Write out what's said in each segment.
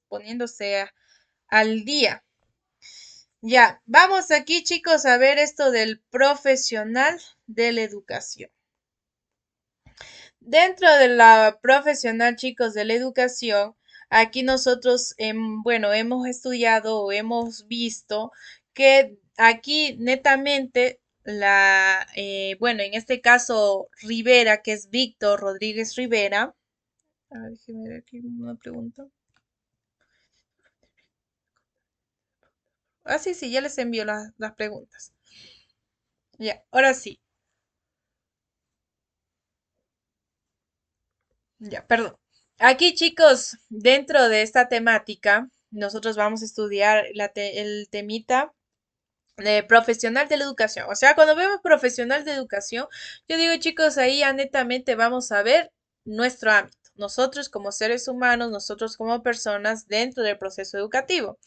poniéndose al día. Ya, vamos aquí chicos a ver esto del profesional de la educación. Dentro de la profesional, chicos, de la educación, aquí nosotros, bueno, hemos estudiado o hemos visto que aquí netamente bueno, en este caso Rivera, que es Víctor Rodríguez Rivera. A ver, déjeme ver aquí una pregunta. Ah, sí, sí, ya les envío las preguntas. Ya, ahora sí. Ya, perdón. Aquí, chicos, dentro de esta temática, nosotros vamos a estudiar el temita de profesional de la educación. O sea, cuando vemos profesional de educación, yo digo, chicos, ahí ya netamente vamos a ver nuestro ámbito. Nosotros como seres humanos, nosotros como personas dentro del proceso educativo.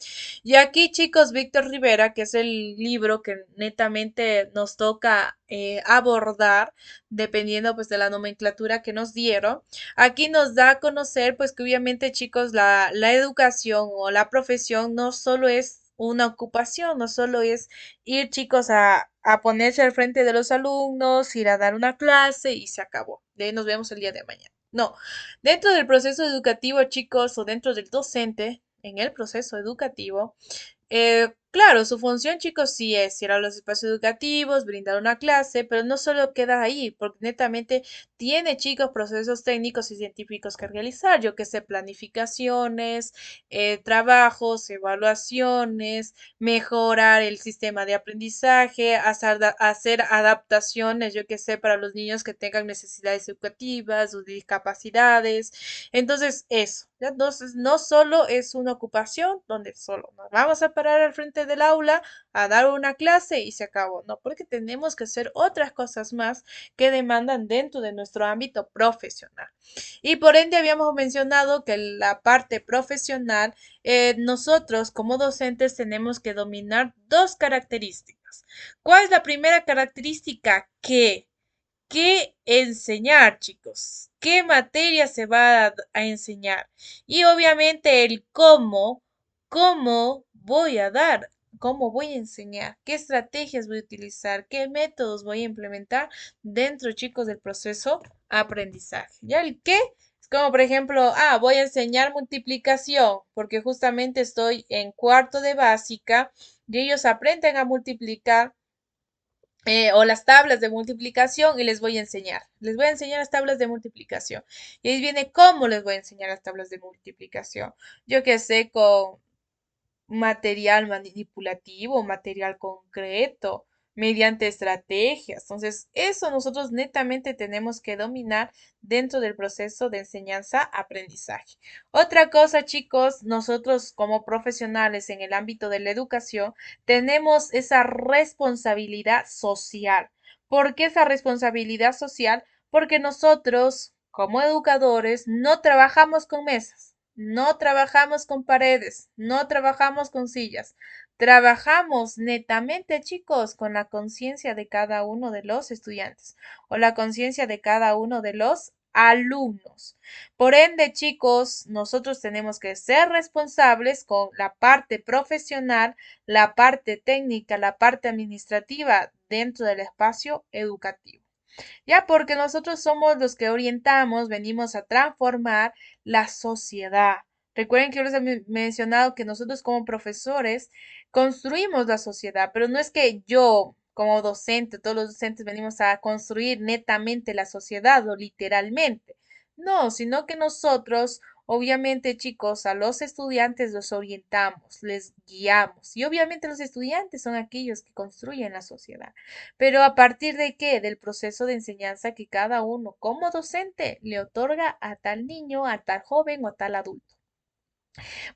Y aquí, chicos, Víctor Rivera, que es el libro que netamente nos toca abordar, dependiendo pues de la nomenclatura que nos dieron, aquí nos da a conocer pues que obviamente, chicos, la educación o la profesión no solo es una ocupación, no solo es ir, chicos, a ponerse al frente de los alumnos, ir a dar una clase y se acabó. De ahí nos vemos el día de mañana. No, dentro del proceso educativo, chicos, o dentro del docente, en el proceso educativo, claro, su función, chicos, sí es ir a los espacios educativos, brindar una clase, pero no solo queda ahí, porque netamente tiene, chicos, procesos técnicos y científicos que realizar, yo que sé, planificaciones, trabajos, evaluaciones, mejorar el sistema de aprendizaje, hacer adaptaciones, yo que sé, para los niños que tengan necesidades educativas o discapacidades. Entonces, eso, ¿ya? Entonces, no solo es una ocupación donde solo nos vamos a parar al frente del aula a dar una clase y se acabó, no, porque tenemos que hacer otras cosas más que demandan dentro de nuestro ámbito profesional. Y por ende habíamos mencionado que la parte profesional, nosotros como docentes tenemos que dominar dos características. ¿Cuál es la primera característica? ¿Qué enseñar, chicos? ¿Qué materia se va a enseñar? Y obviamente el cómo voy a dar, cómo voy a enseñar, qué estrategias voy a utilizar, qué métodos voy a implementar dentro, chicos, del proceso aprendizaje. ¿Ya el qué? Es como, por ejemplo, voy a enseñar multiplicación, porque justamente estoy en cuarto de básica y ellos aprenden a multiplicar o las tablas de multiplicación y les voy a enseñar. Les voy a enseñar las tablas de multiplicación. Y ahí viene cómo les voy a enseñar las tablas de multiplicación. Yo que sé, con material manipulativo, material concreto, mediante estrategias. Entonces, eso nosotros netamente tenemos que dominar dentro del proceso de enseñanza-aprendizaje. Otra cosa, chicos, nosotros como profesionales en el ámbito de la educación tenemos esa responsabilidad social. ¿Por qué esa responsabilidad social? Porque nosotros, como educadores, no trabajamos con mesas. No trabajamos con paredes, no trabajamos con sillas. Trabajamos netamente, chicos, con la conciencia de cada uno de los estudiantes o la conciencia de cada uno de los alumnos. Por ende, chicos, nosotros tenemos que ser responsables con la parte profesional, la parte técnica, la parte administrativa dentro del espacio educativo. Ya porque nosotros somos los que orientamos, venimos a transformar la sociedad. Recuerden que yo les he mencionado que nosotros como profesores construimos la sociedad, pero no es que yo como docente, todos los docentes venimos a construir netamente la sociedad o literalmente. No, sino que nosotros, obviamente, chicos, a los estudiantes los orientamos, les guiamos y obviamente los estudiantes son aquellos que construyen la sociedad. Pero ¿a partir de qué? Del proceso de enseñanza que cada uno como docente le otorga a tal niño, a tal joven o a tal adulto.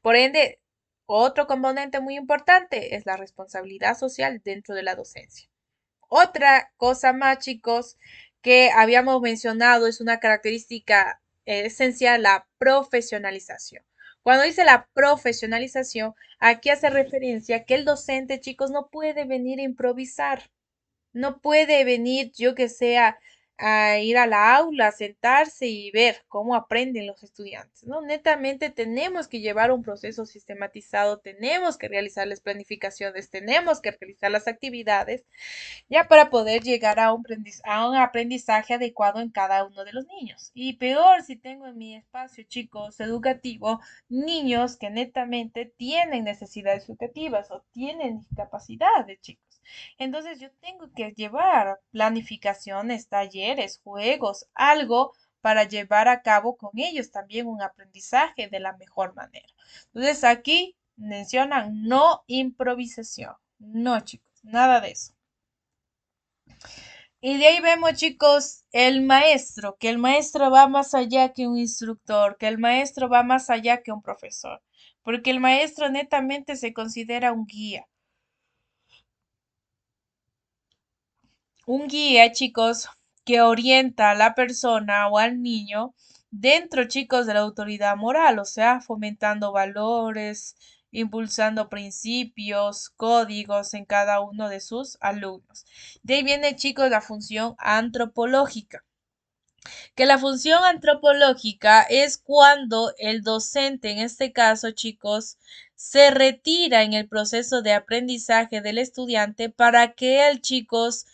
Por ende, otro componente muy importante es la responsabilidad social dentro de la docencia. Otra cosa más, chicos, que habíamos mencionado es una característica esencial, la profesionalización. Cuando dice la profesionalización, aquí hace referencia que el docente, chicos, no puede venir a improvisar. No puede venir, yo que sea, a ir a la aula, a sentarse y ver cómo aprenden los estudiantes, ¿no? Netamente tenemos que llevar un proceso sistematizado, tenemos que realizarles planificaciones, tenemos que realizar las actividades ya para poder llegar a un aprendizaje adecuado en cada uno de los niños. Y peor si tengo en mi espacio, chicos, educativo, niños que netamente tienen necesidades educativas o tienen discapacidades, chicos. Entonces yo tengo que llevar planificaciones, talleres, juegos, algo para llevar a cabo con ellos también un aprendizaje de la mejor manera. Entonces aquí mencionan no improvisación. No, chicos, nada de eso. Y de ahí vemos, chicos, el maestro, que el maestro va más allá que un instructor, que el maestro va más allá que un profesor, porque el maestro netamente se considera un guía, chicos, que orienta a la persona o al niño dentro, chicos, de la autoridad moral, o sea, fomentando valores, impulsando principios, códigos en cada uno de sus alumnos. De ahí viene, chicos, la función antropológica, que la función antropológica es cuando el docente, en este caso, chicos, se retira en el proceso de aprendizaje del estudiante para que el chicos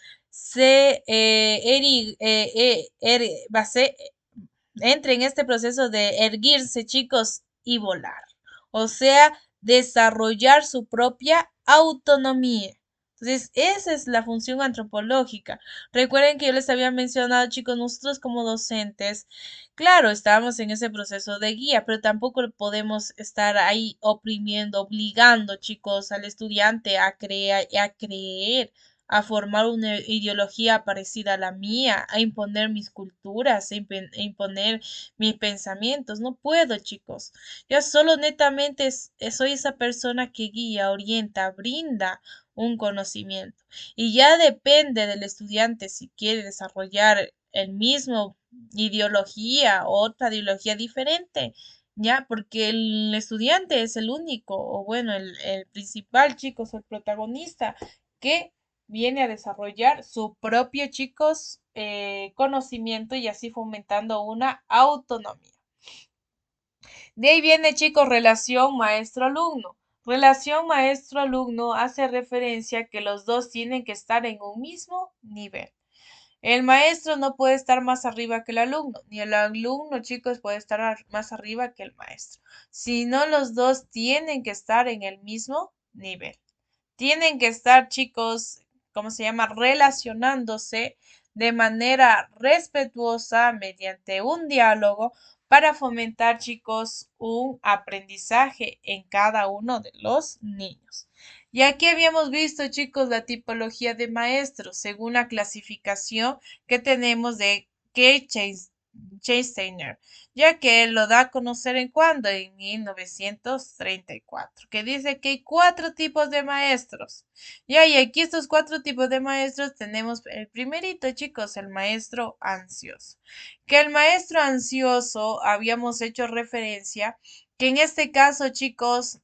entre en este proceso de erguirse, chicos, y volar. O sea, desarrollar su propia autonomía. Entonces, esa es la función antropológica. Recuerden que yo les había mencionado, chicos, nosotros como docentes, claro, estábamos en ese proceso de guía, pero tampoco podemos estar ahí oprimiendo, obligando, chicos, al estudiante a creer, a formar una ideología parecida a la mía, a imponer mis culturas, a imponer mis pensamientos. No puedo, chicos. Yo solo netamente soy esa persona que guía, orienta, brinda un conocimiento. Y ya depende del estudiante si quiere desarrollar el mismo ideología o otra ideología diferente. Ya, porque el estudiante es el único, o bueno, el principal, chicos, el protagonista, que viene a desarrollar su propio, chicos, conocimiento y así fomentando una autonomía. De ahí viene, chicos, relación maestro-alumno. Relación maestro-alumno hace referencia a que los dos tienen que estar en un mismo nivel. El maestro no puede estar más arriba que el alumno, ni el alumno, chicos, puede estar más arriba que el maestro. Sino los dos tienen que estar en el mismo nivel. Tienen que estar, chicos, ¿cómo se llama? Relacionándose de manera respetuosa mediante un diálogo para fomentar, chicos, un aprendizaje en cada uno de los niños. Y aquí habíamos visto, chicos, la tipología de maestros según la clasificación que tenemos de Chastain, ya que él lo da a conocer en cuando, en 1934, que dice que hay cuatro tipos de maestros. Ya, y aquí estos cuatro tipos de maestros tenemos el primerito, chicos, el maestro ansioso. Que el maestro ansioso habíamos hecho referencia, que en este caso, chicos,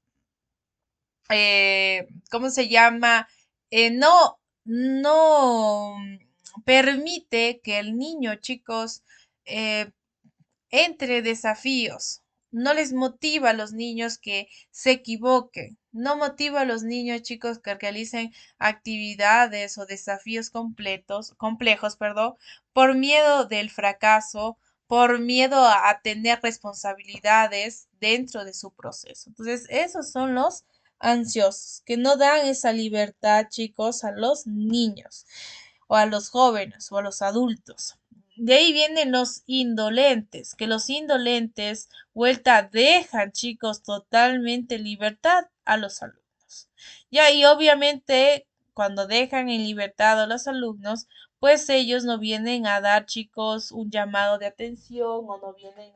¿cómo se llama? No permite que el niño, chicos, eh, entre desafíos. No les motiva a los niños que se equivoquen. No motiva a los niños, chicos, que realicen actividades o desafíos complejos, perdón, por miedo del fracaso, por miedo a tener responsabilidades dentro de su proceso. Entonces, esos son los ansiosos, que no dan esa libertad, chicos, a los niños o a los jóvenes o a los adultos. De ahí vienen los indolentes, que los indolentes vuelta dejan, chicos, totalmente libertad a los alumnos. Ya, y obviamente cuando dejan en libertad a los alumnos, pues ellos no vienen a dar, chicos, un llamado de atención o no vienen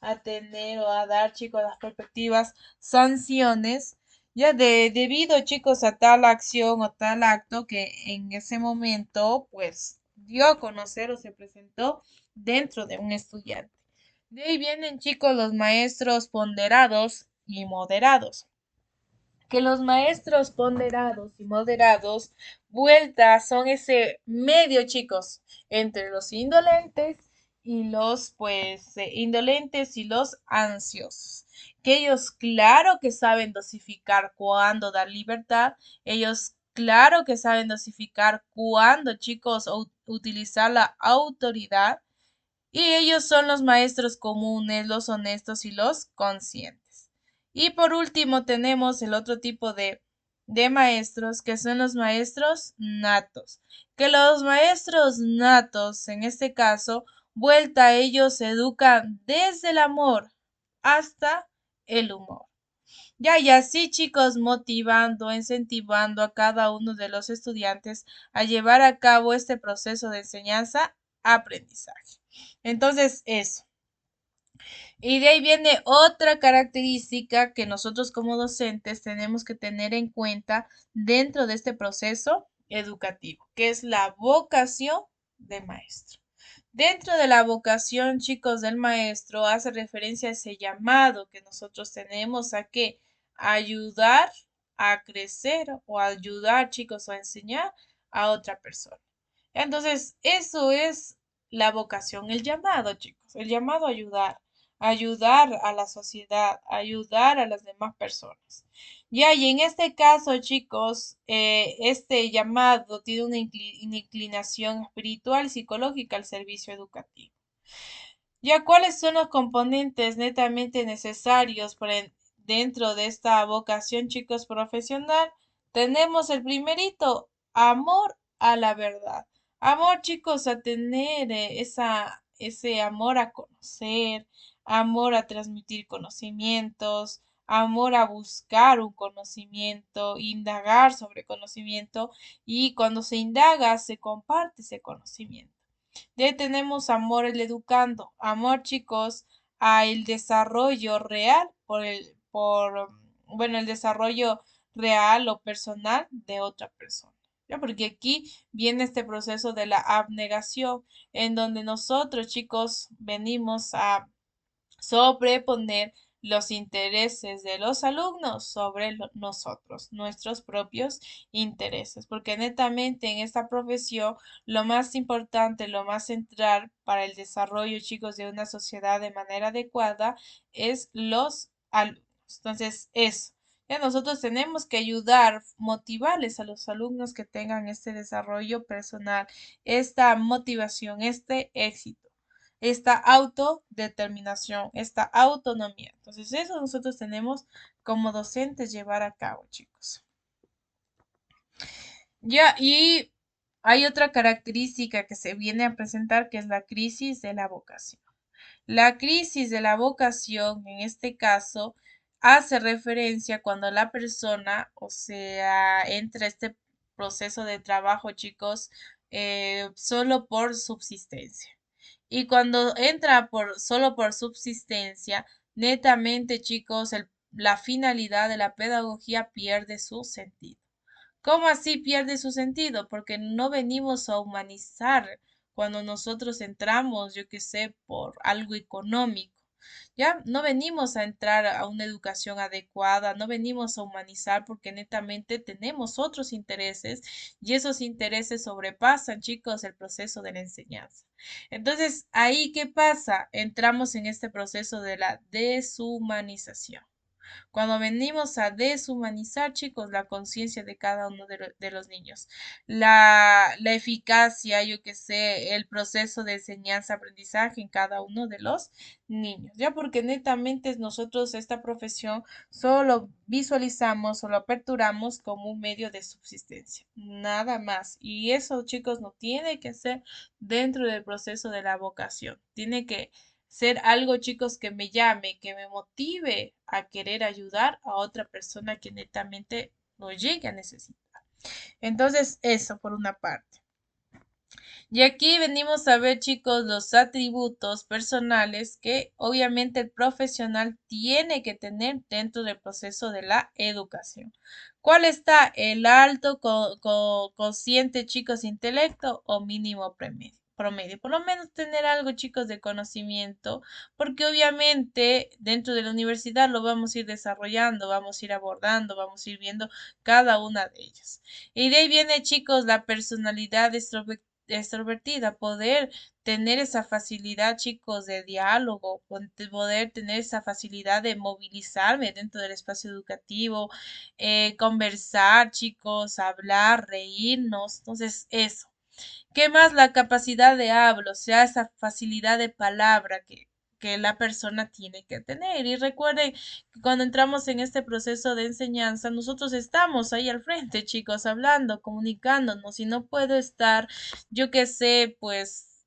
a tener o a dar, chicos, las perspectivas sanciones, ya debido, chicos, a tal acción o tal acto que en ese momento, pues, dio a conocer o se presentó dentro de un estudiante. De ahí vienen, chicos, los maestros ponderados y moderados. que los maestros ponderados y moderados, vuelta, son ese medio, chicos, entre los indolentes y los, pues, indolentes y los ansiosos. Que ellos, claro que saben dosificar cuándo dar libertad, ellos, claro que saben dosificar cuándo, chicos, utilizar la autoridad, y ellos son los maestros comunes, los honestos y los conscientes. Y por último tenemos el otro tipo de maestros, que son los maestros natos. Que los maestros natos, en este caso, vuelta, ellos educan desde el amor hasta el humor. Ya, y así, chicos, motivando, incentivando a cada uno de los estudiantes a llevar a cabo este proceso de enseñanza-aprendizaje. Entonces, eso. Y de ahí viene otra característica que nosotros como docentes tenemos que tener en cuenta dentro de este proceso educativo, que es la vocación de maestro. Dentro de la vocación, chicos, del maestro hace referencia a ese llamado que nosotros tenemos a que ayudar a crecer o ayudar, chicos, o a enseñar a otra persona. Entonces, eso es la vocación, el llamado, chicos, el llamado a ayudar, ayudar a la sociedad, ayudar a las demás personas. Ya, y en este caso, chicos, este llamado tiene una inclinación espiritual, psicológica al servicio educativo. Ya, ¿cuáles son los componentes netamente necesarios dentro de esta vocación, chicos, profesional? Tenemos el primerito, amor a la verdad. Amor, chicos, a tener ese amor a conocer, amor a transmitir conocimientos, amor a buscar un conocimiento, indagar sobre conocimiento, y cuando se indaga se comparte ese conocimiento. De ahí tenemos amor al educando, amor, chicos, a el desarrollo real bueno, el desarrollo real o personal de otra persona. ¿Ya? Porque aquí viene este proceso de la abnegación, en donde nosotros, chicos, venimos a sobreponer los intereses de los alumnos sobre nosotros, nuestros propios intereses, porque netamente en esta profesión lo más importante, lo más central para el desarrollo, chicos, de una sociedad de manera adecuada es los alumnos. Entonces, eso. Ya nosotros tenemos que ayudar, motivarles a los alumnos que tengan este desarrollo personal, esta motivación, este éxito, esta autodeterminación, esta autonomía. Entonces, eso nosotros tenemos como docentes llevar a cabo, chicos. Ya, y hay otra característica que se viene a presentar, que es la crisis de la vocación. La crisis de la vocación, en este caso, hace referencia cuando la persona, o sea, entra a este proceso de trabajo, chicos, solo por subsistencia. Y cuando entra solo por subsistencia, netamente, chicos, la finalidad de la pedagogía pierde su sentido. ¿Cómo así pierde su sentido? Porque no venimos a humanizar cuando nosotros entramos, yo qué sé, por algo económico. Ya no venimos a entrar a una educación adecuada, no venimos a humanizar porque netamente tenemos otros intereses, y esos intereses sobrepasan, chicos, el proceso de la enseñanza. Entonces, ahí, ¿qué pasa? Entramos en este proceso de la deshumanización. Cuando venimos a deshumanizar, chicos, la conciencia de cada uno de los niños, la eficacia, yo que sé, el proceso de enseñanza-aprendizaje en cada uno de los niños, ya porque netamente nosotros esta profesión solo visualizamos o lo aperturamos como un medio de subsistencia, nada más. Y eso, chicos, no tiene que ser dentro del proceso de la vocación, tiene que ser algo, chicos, que me llame, que me motive a querer ayudar a otra persona que netamente lo llegue a necesitar. Entonces, eso por una parte. Y aquí venimos a ver, chicos, los atributos personales que obviamente el profesional tiene que tener dentro del proceso de la educación. ¿Cuál está? El alto cociente, chicos, intelecto o mínimo promedio, por lo menos tener algo, chicos, de conocimiento, porque obviamente dentro de la universidad lo vamos a ir desarrollando, vamos a ir abordando, vamos a ir viendo cada una de ellas. Y de ahí viene, chicos, la personalidad extrovertida, poder tener esa facilidad, chicos, de diálogo, poder tener esa facilidad de movilizarme dentro del espacio educativo, conversar, chicos, hablar, reírnos. Entonces, eso. ¿Qué más? La capacidad de hablo, o sea, esa facilidad de palabra que la persona tiene que tener. Y recuerden que cuando entramos en este proceso de enseñanza, nosotros estamos ahí al frente, chicos, hablando, comunicándonos, y no puedo estar, yo qué sé, pues,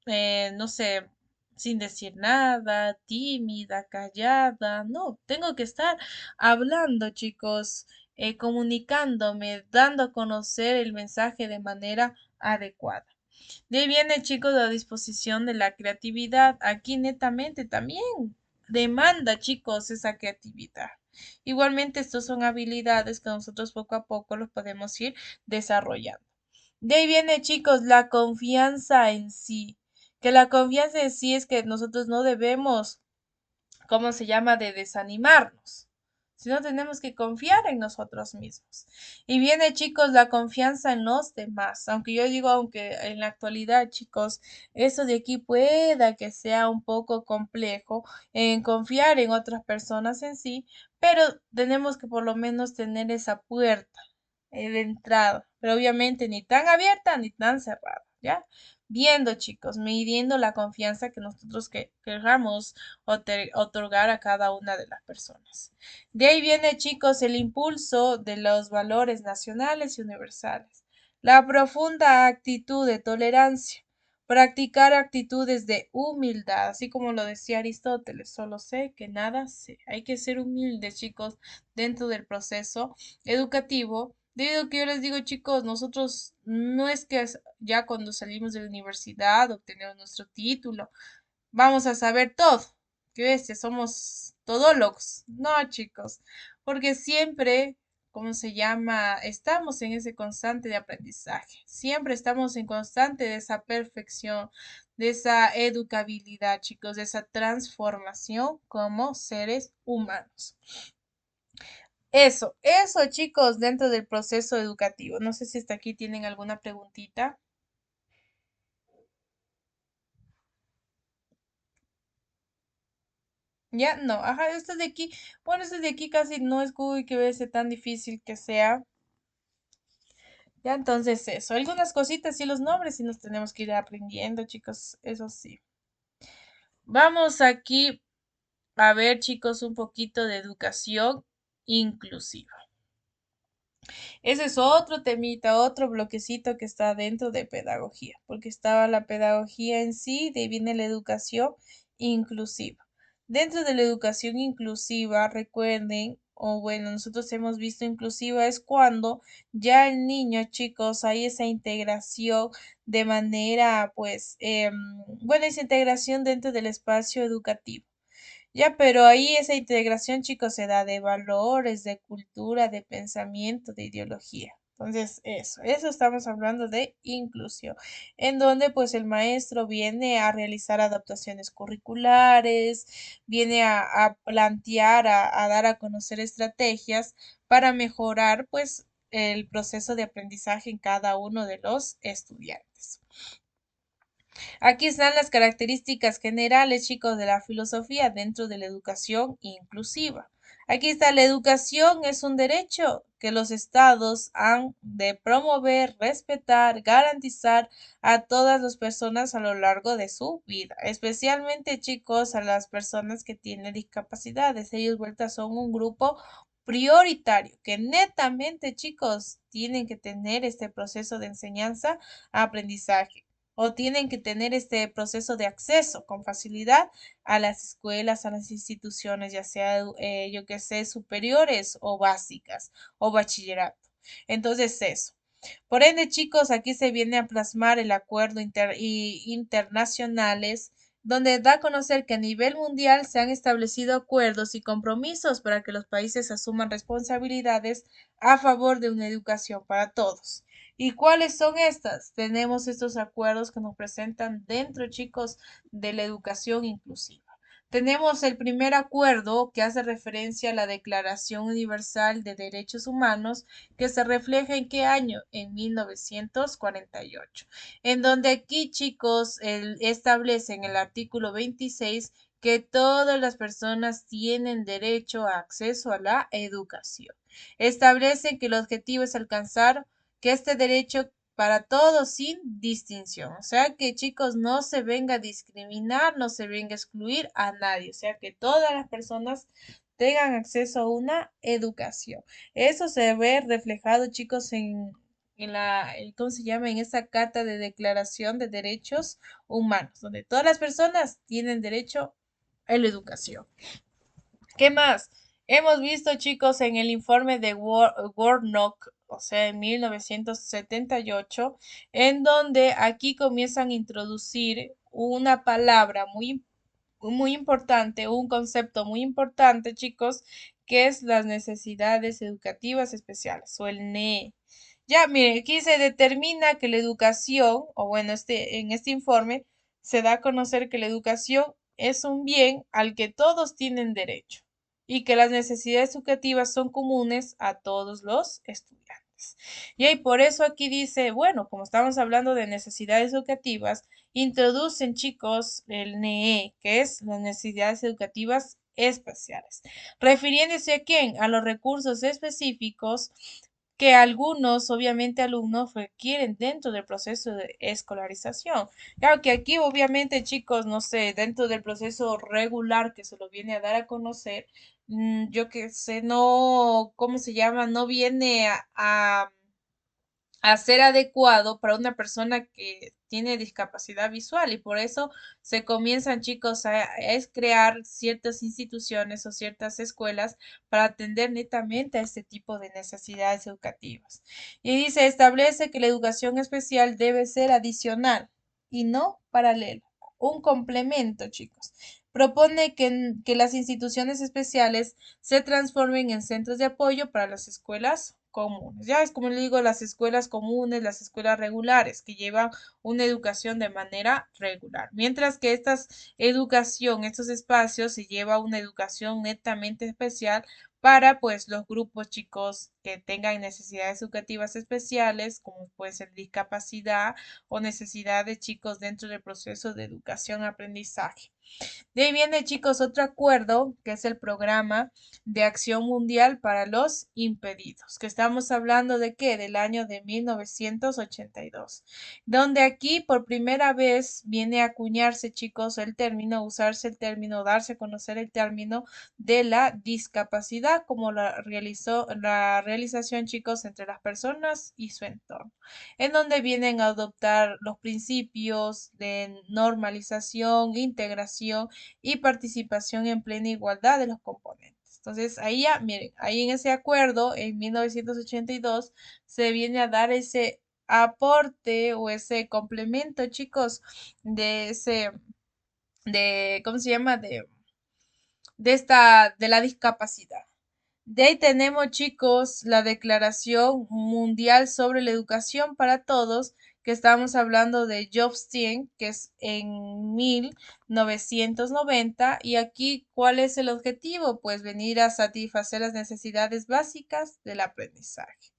no sé, sin decir nada, tímida, callada. No, tengo que estar hablando, chicos, comunicándome, dando a conocer el mensaje de manera adecuada. De ahí viene, chicos, la disposición de la creatividad. Aquí netamente también demanda, chicos, esa creatividad. Igualmente, estos son habilidades que nosotros poco a poco los podemos ir desarrollando. De ahí viene, chicos, la confianza en sí. Que la confianza en sí es que nosotros no debemos, ¿cómo se llama?, de desanimarnos, sino tenemos que confiar en nosotros mismos. Y viene, chicos, la confianza en los demás. Aunque yo digo, aunque en la actualidad, chicos, eso de aquí pueda que sea un poco complejo en confiar en otras personas en sí, pero tenemos que por lo menos tener esa puerta de entrada, pero obviamente ni tan abierta ni tan cerrada, ¿ya? Viendo, chicos, midiendo la confianza que nosotros queramos otorgar a cada una de las personas. De ahí viene, chicos, el impulso de los valores nacionales y universales, la profunda actitud de tolerancia, practicar actitudes de humildad, así como lo decía Aristóteles, solo sé que nada sé. Hay que ser humildes, chicos, dentro del proceso educativo, debido a que yo les digo, chicos, nosotros no es que ya cuando salimos de la universidad obtenemos nuestro título, vamos a saber todo. Qué bestia, somos todólogos. No, chicos, porque siempre, ¿cómo se llama? Estamos en ese constante de aprendizaje. Siempre estamos en constante de esa perfección, de esa educabilidad, chicos, de esa transformación como seres humanos. Eso, chicos, dentro del proceso educativo. No sé si hasta aquí tienen alguna preguntita. Ya, no, ajá, esto de aquí, bueno, esto de aquí casi no es Google que vece tan difícil que sea. Ya, entonces eso, algunas cositas y los nombres y nos tenemos que ir aprendiendo, chicos, eso sí. Vamos aquí a ver, chicos, un poquito de educación inclusiva. Ese es otro temita, otro bloquecito que está dentro de pedagogía, porque estaba la pedagogía en sí, de ahí viene la educación inclusiva. Dentro de la educación inclusiva, recuerden, o bueno, nosotros hemos visto inclusiva es cuando ya el niño, chicos, hay esa integración de manera, pues, bueno, esa integración dentro del espacio educativo. Ya, pero ahí esa integración, chicos, se da de valores, de cultura, de pensamiento, de ideología. Entonces, eso estamos hablando de inclusión, en donde pues el maestro viene a realizar adaptaciones curriculares, viene a plantear, a dar a conocer estrategias para mejorar pues el proceso de aprendizaje en cada uno de los estudiantes. Aquí están las características generales, chicos, de la filosofía dentro de la educación inclusiva. Aquí está, la educación es un derecho que los estados han de promover, respetar, garantizar a todas las personas a lo largo de su vida, especialmente, chicos, a las personas que tienen discapacidades. Ellos vueltas son un grupo prioritario que netamente, chicos, tienen que tener este proceso de enseñanza aprendizaje o tienen que tener este proceso de acceso con facilidad a las escuelas, a las instituciones, ya sea, yo que sé, superiores o básicas o bachillerato. Entonces, eso. Por ende, chicos, aquí se viene a plasmar el acuerdo internacionales donde da a conocer que a nivel mundial se han establecido acuerdos y compromisos para que los países asuman responsabilidades a favor de una educación para todos. ¿Y cuáles son estas? Tenemos estos acuerdos que nos presentan dentro, chicos, de la educación inclusiva. Tenemos el primer acuerdo que hace referencia a la Declaración Universal de Derechos Humanos, que se refleja en qué año, en 1948, en donde aquí, chicos, establece en el artículo 26 que todas las personas tienen derecho a acceso a la educación. Establece que el objetivo es alcanzar que este derecho para todos sin distinción. O sea que chicos, no se venga a discriminar, no se venga a excluir a nadie. O sea que todas las personas tengan acceso a una educación. Eso se ve reflejado, chicos, ¿cómo se llama? En esa Carta de Declaración de Derechos Humanos, donde todas las personas tienen derecho a la educación. ¿Qué más? Hemos visto, chicos, en el informe de Warnock, o sea, en 1978, en donde aquí comienzan a introducir una palabra muy importante, un concepto muy importante, chicos, que es las necesidades educativas especiales o el NEE. Ya, mire, aquí se determina que la educación, o bueno, en este informe se da a conocer que la educación es un bien al que todos tienen derecho y que las necesidades educativas son comunes a todos los estudiantes. Y ahí por eso aquí dice, bueno, como estamos hablando de necesidades educativas, introducen, chicos, el NEE, que es las necesidades educativas especiales. ¿Refiriéndose a quién? A los recursos específicos que algunos, obviamente, alumnos requieren dentro del proceso de escolarización. Claro que aquí, obviamente, chicos, no sé, dentro del proceso regular que se lo viene a dar a conocer, yo que sé, no, ¿cómo se llama? No viene a ser adecuado para una persona que tiene discapacidad visual y por eso se comienzan, chicos, a crear ciertas instituciones o ciertas escuelas para atender netamente a este tipo de necesidades educativas. Y dice, establece que la educación especial debe ser adicional y no paralela, un complemento, chicos. Propone que las instituciones especiales se transformen en centros de apoyo para las escuelas comunes. Ya es como le digo, las escuelas comunes, las escuelas regulares que llevan una educación de manera regular. Mientras que estos espacios se lleva una educación netamente especial para pues los grupos chicos que tengan necesidades educativas especiales, como puede ser discapacidad o necesidad de chicos dentro del proceso de educación-aprendizaje. De ahí viene, chicos, otro acuerdo, que es el Programa de Acción Mundial para los Impedidos, que estamos hablando de qué, del año de 1982, donde aquí por primera vez viene a acuñarse, chicos, el término, usarse el término, darse a conocer el término de la discapacidad como la realización, chicos, entre las personas y su entorno, en donde vienen a adoptar los principios de normalización, integración y participación en plena igualdad de los componentes. Entonces, ahí ya, miren, ahí en ese acuerdo, en 1982, se viene a dar ese aporte o ese complemento, chicos, de ¿cómo se llama? De la discapacidad. De ahí tenemos, chicos, la Declaración Mundial sobre la Educación para Todos, que estamos hablando de Jobstein, que es en 1990. Y aquí, ¿cuál es el objetivo? Pues venir a satisfacer las necesidades básicas del aprendizaje.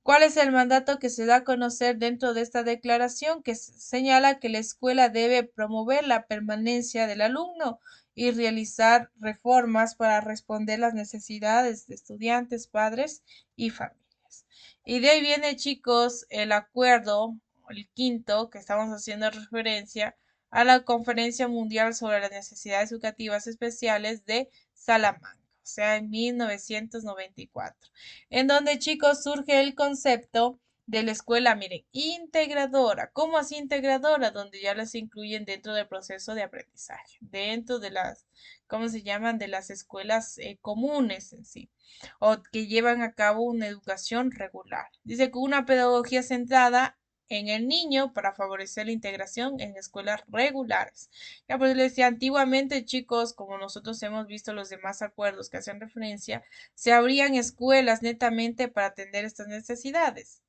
¿Cuál es el mandato que se da a conocer dentro de esta declaración? Que señala que la escuela debe promover la permanencia del alumno y realizar reformas para responder las necesidades de estudiantes, padres y familias. Y de ahí viene, chicos, el acuerdo, el quinto, que estamos haciendo referencia a la Conferencia Mundial sobre las Necesidades Educativas Especiales de Salamanca, o sea, en 1994, en donde, chicos, surge el concepto de la escuela, miren, integradora. ¿Cómo así integradora? Donde ya las incluyen dentro del proceso de aprendizaje, dentro de las, ¿cómo se llaman? De las escuelas comunes en sí, o que llevan a cabo una educación regular. Dice que una pedagogía centrada en el niño para favorecer la integración en escuelas regulares. Ya pues les decía, antiguamente, chicos, como nosotros hemos visto los demás acuerdos que hacen referencia, se abrían escuelas netamente para atender estas necesidades.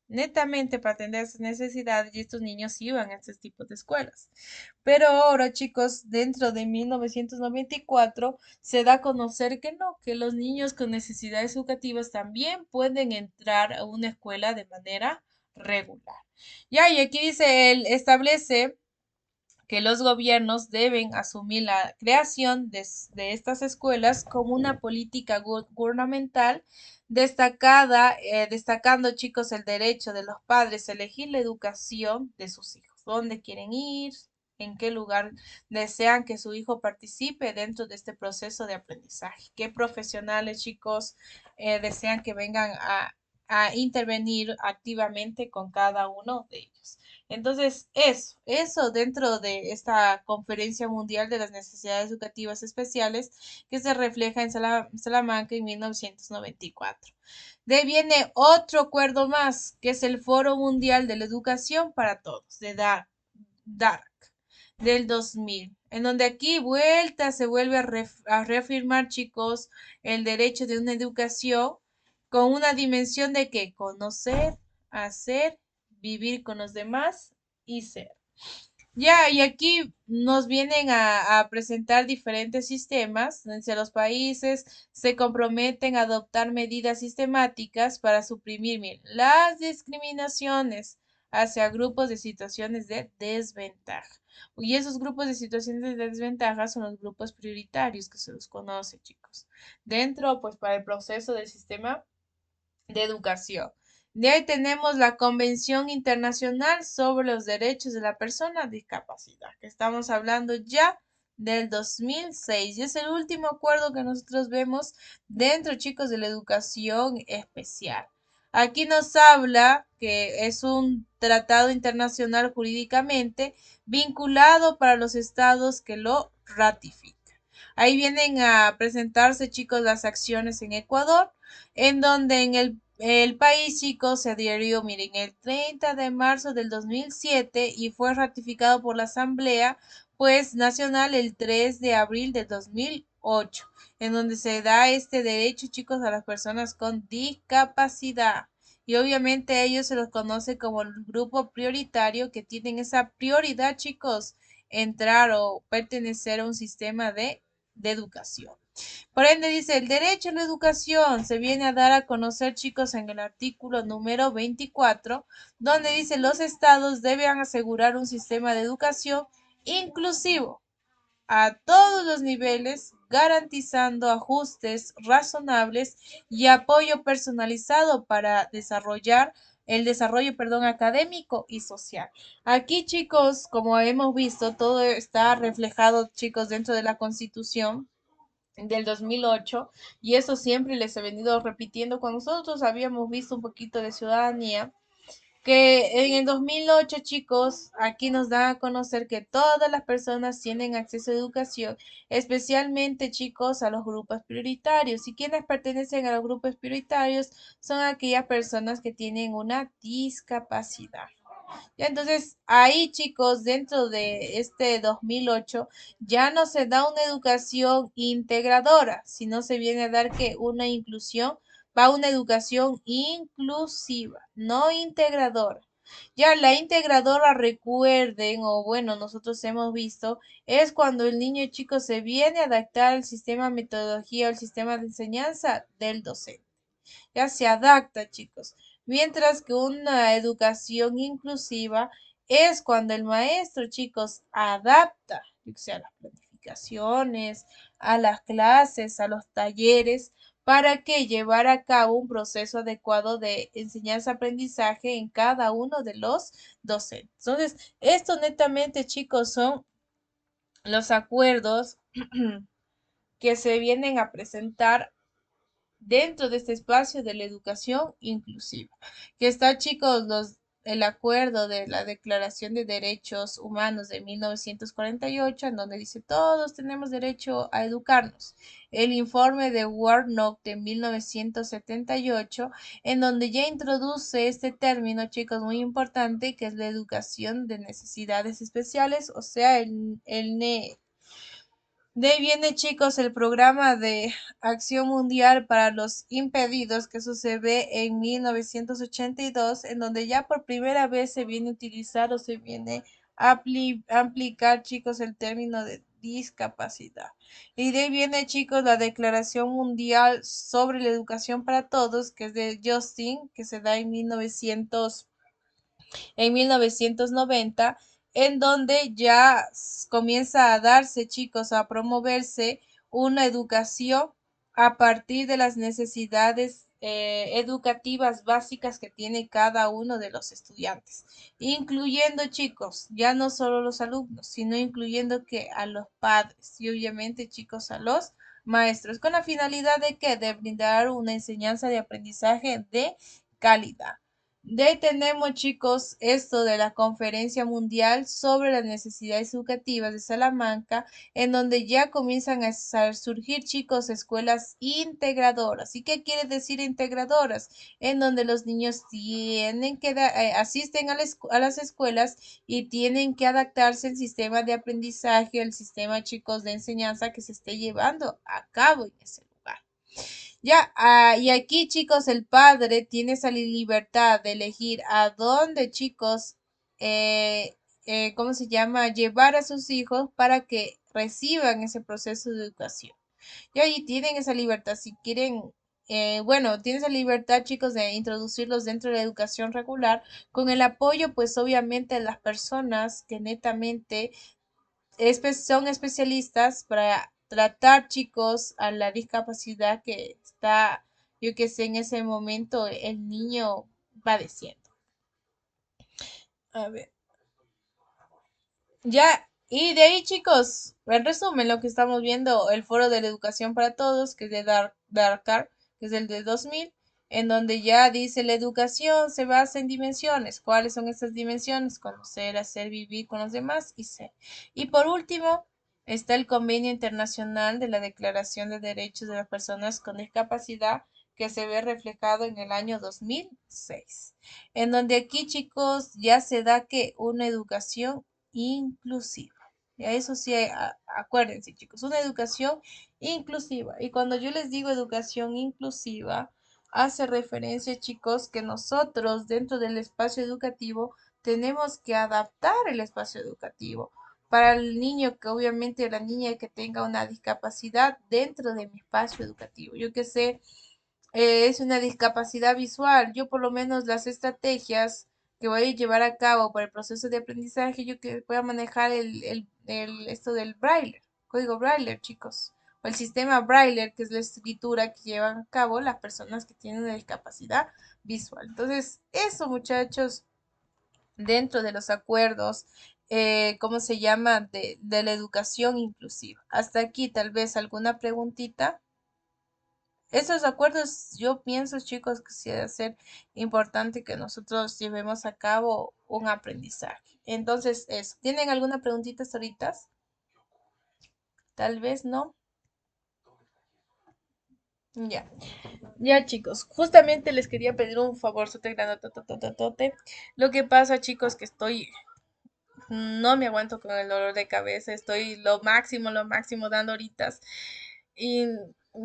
netamente para atender esas necesidades y estos niños iban a estos tipos de escuelas. Pero ahora, chicos, dentro de 1994 se da a conocer que no, que los niños con necesidades educativas también pueden entrar a una escuela de manera regular. Ya, y aquí dice, él establece que los gobiernos deben asumir la creación de estas escuelas como una política gubernamental destacada, destacando, chicos, el derecho de los padres a elegir la educación de sus hijos, dónde quieren ir, en qué lugar desean que su hijo participe dentro de este proceso de aprendizaje, qué profesionales, chicos, desean que vengan a intervenir activamente con cada uno de ellos. Entonces, eso dentro de esta Conferencia Mundial de las Necesidades Educativas Especiales que se refleja en Salamanca en 1994. De ahí viene otro acuerdo más, que es el Foro Mundial de la Educación para Todos, de DARC, del 2000, en donde aquí vuelta se vuelve a reafirmar, chicos, el derecho de una educación con una dimensión de que conocer, hacer, vivir con los demás y ser. Ya, y aquí nos vienen a presentar diferentes sistemas, donde los países se comprometen a adoptar medidas sistemáticas para suprimir las discriminaciones hacia grupos de situaciones de desventaja. Y esos grupos de situaciones de desventaja son los grupos prioritarios que se los conoce, chicos. Dentro, pues, para el proceso del sistema de educación. De ahí tenemos la Convención Internacional sobre los Derechos de la Persona con Discapacidad, que estamos hablando ya del 2006 y es el último acuerdo que nosotros vemos dentro, chicos, de la educación especial. Aquí nos habla que es un tratado internacional jurídicamente vinculado para los estados que lo ratifican. Ahí vienen a presentarse, chicos, las acciones en Ecuador, en donde en el país, chicos, se adhirió, miren, el 30 de marzo del 2007 y fue ratificado por la Asamblea, pues, Nacional el 3 de abril del 2008, en donde se da este derecho, chicos, a las personas con discapacidad. Y obviamente ellos se los conoce como el grupo prioritario que tienen esa prioridad, chicos, entrar o pertenecer a un sistema de educación. Por ende, dice, el derecho a la educación se viene a dar a conocer, chicos, en el artículo número 24, donde dice, los estados deben asegurar un sistema de educación inclusivo a todos los niveles, garantizando ajustes razonables y apoyo personalizado para desarrollar el desarrollo, perdón, académico y social. Aquí, chicos, como hemos visto, todo está reflejado, chicos, dentro de la Constitución del 2008 y eso siempre les he venido repitiendo cuando nosotros habíamos visto un poquito de ciudadanía, que en el 2008, chicos, aquí nos dan a conocer que todas las personas tienen acceso a educación, especialmente, chicos, a los grupos prioritarios. Y quienes pertenecen a los grupos prioritarios son aquellas personas que tienen una discapacidad. Ya, entonces, ahí, chicos, dentro de este 2008 ya no se da una educación integradora, sino se viene a dar que una inclusión, va una educación inclusiva, no integradora. Ya la integradora, recuerden, o bueno, nosotros hemos visto, es cuando el niño chico se viene a adaptar al sistema metodología o al sistema de enseñanza del docente. Ya se adapta, chicos. Mientras que una educación inclusiva es cuando el maestro, chicos, adapta, o sea, a las planificaciones, a las clases, a los talleres, para que llevar a cabo un proceso adecuado de enseñanza-aprendizaje en cada uno de los docentes. Entonces, esto netamente, chicos, son los acuerdos que se vienen a presentar dentro de este espacio de la educación inclusiva. Que está, chicos, el acuerdo de la Declaración de Derechos Humanos de 1948, en donde dice todos tenemos derecho a educarnos. El informe de Warnock de 1978, en donde ya introduce este término, chicos, muy importante, que es la educación de necesidades especiales, o sea, el NEE. De ahí viene, chicos, el programa de Acción Mundial para los Impedidos, que eso se ve en 1982, en donde ya por primera vez se viene a utilizar o se viene a aplicar, chicos, el término de discapacidad. Y de ahí viene, chicos, la Declaración Mundial sobre la Educación para Todos, que es de Justin, que se da en 1990, en donde ya comienza a darse, chicos, a promoverse una educación a partir de las necesidades educativas básicas que tiene cada uno de los estudiantes, incluyendo, chicos, ya no solo los alumnos, sino incluyendo que a los padres y obviamente, chicos, a los maestros, con la finalidad de que de brindar una enseñanza de aprendizaje de calidad. De ahí tenemos, chicos, esto de la Conferencia Mundial sobre las Necesidades Educativas de Salamanca, en donde ya comienzan a surgir, chicos, escuelas integradoras. ¿Y qué quiere decir integradoras? En donde los niños tienen que asisten a las escuelas y tienen que adaptarse al sistema de aprendizaje, al sistema, chicos, de enseñanza que se esté llevando a cabo en ese lugar. Ya, y aquí, chicos, el padre tiene esa libertad de elegir a dónde, chicos, eh, ¿cómo se llama? Llevar a sus hijos para que reciban ese proceso de educación. Y ahí tienen esa libertad. Si quieren, bueno, tienen esa libertad, chicos, de introducirlos dentro de la educación regular con el apoyo, pues, obviamente, de las personas que netamente son especialistas para tratar, chicos, a la discapacidad que está, yo que sé, en ese momento el niño padeciendo. A ver. Ya, y de ahí, chicos, en resumen, lo que estamos viendo, el Foro de la Educación para Todos, que es de Dakar, que es el de 2000, en donde ya dice la educación se basa en dimensiones. ¿Cuáles son estas dimensiones? Conocer, hacer, vivir con los demás y ser. Y por último, está el Convenio Internacional de la Declaración de Derechos de las Personas con Discapacidad, que se ve reflejado en el año 2006, en donde aquí, chicos, ya se da que una educación inclusiva. Y a eso sí, acuérdense, chicos, una educación inclusiva. Y cuando yo les digo educación inclusiva, hace referencia, chicos, que nosotros dentro del espacio educativo tenemos que adaptar el espacio educativo para el niño, que obviamente la niña que tenga una discapacidad dentro de mi espacio educativo. Yo que sé, es una discapacidad visual. Yo por lo menos las estrategias que voy a llevar a cabo para el proceso de aprendizaje, yo que voy a manejar esto del braille, código braille, chicos, o el sistema braille, que es la escritura que llevan a cabo las personas que tienen una discapacidad visual. Entonces, eso, muchachos, dentro de los acuerdos, ¿cómo se llama? De la educación inclusiva. Hasta aquí, tal vez alguna preguntita. Esos acuerdos, yo pienso, chicos, que sí debe ser importante que nosotros llevemos a cabo un aprendizaje. Entonces, eso. ¿Tienen alguna preguntita ahorita? Tal vez no. Ya, ya, chicos. Justamente les quería pedir un favor, sote grandototototote. Lo que pasa, chicos, que no me aguanto con el dolor de cabeza, estoy lo máximo dando horitas. Y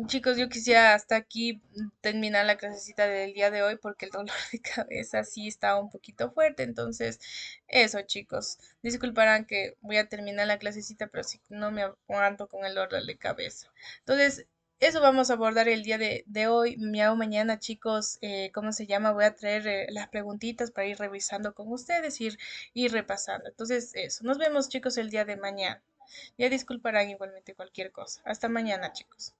chicos, yo quisiera hasta aquí terminar la clasecita del día de hoy porque el dolor de cabeza sí está un poquito fuerte. Entonces, eso, chicos. Disculparán que voy a terminar la clasecita, pero sí no me aguanto con el dolor de cabeza. Entonces, eso vamos a abordar el día de hoy. Miau, mañana, chicos, ¿cómo se llama? Voy a traer las preguntitas para ir revisando con ustedes, ir repasando. Entonces, eso. Nos vemos, chicos, el día de mañana. Ya disculparán igualmente cualquier cosa. Hasta mañana, chicos.